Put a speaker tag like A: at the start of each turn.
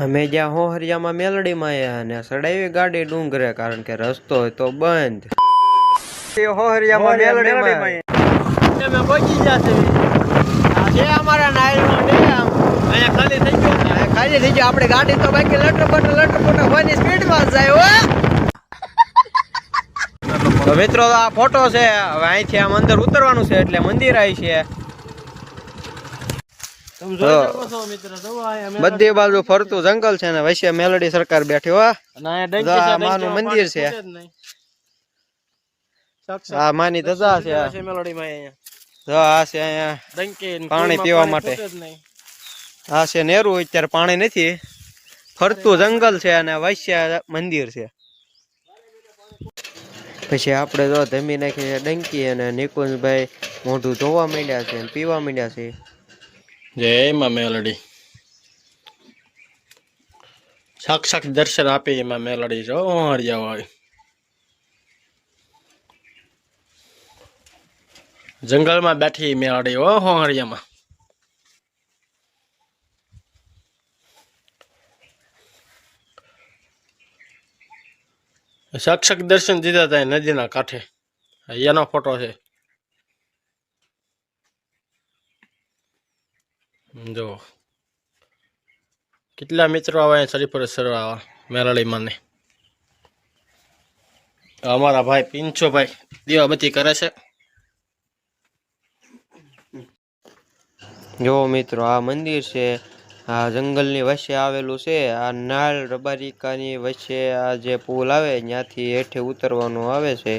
A: અમે જ્યાં હોહરિયામાં મેલડીમાં આવ્યા ને સડાવી ગાડી ડુંગરે કારણ કે રસ્તો હતો બંધ. હોહરિયામાં મેલડીમાં અમે પહોંચી ગયા છે. આ છે અમારા નાયલનો ડેમ. અહીંયા ખાલી થઈ ગયો. ખાલી થઈ ગયો. આપણે ગાડી તો બાકી લટર હોવાની સ્પીડમાં જાય હો. તો મિત્રો આ ફોટો છે. હવે અહીંથી આમ અંદર ઉતરવાનું છે એટલે મંદિર આવી છે. બધી બાજુ ફરતું જંગલ છે ને વચ્ચે મેલડી સરકાર બેઠી હો. માનું મંદિર છે. આ માની ધજા છે. આ છે અહીંયા પાણી પીવા માટે. આ છે નેરું. અત્યારે પાણી નથી. ફરતું જંગલ છે અને વચ્ચે મંદિર છે. પછી આપણે જો ધમી નાખીને ડંકી અને નિકુંજભાઈ મોઢું ધોવા માંડ્યા છે પીવા માંડ્યા છે.
B: જય માં મેલડી. સાક્ષાત દર્શન આપી એમાં મેલડી જો હરિયા વાળી. જંગલમાં બેઠી મેલડી હો હરિયામાં. સાક્ષાત દર્શન દીધા હતા નદીના કાંઠે. એનો ફોટો છે. જો કેટલા મિત્રો આવે સરીફર સરવા મેલડી માને. અમારા ભાઈ પિંચો ભાઈ દીવાબત્તી કરે છે.
A: જો મિત્રો આ મંદિર છે. આ જંગલની વચ્ચે આવેલું છે. આ નાળ રબારિકાની વચ્ચે આ જે પુલ આવે ત્યાંથી હેઠે ઉતરવાનું આવે છે.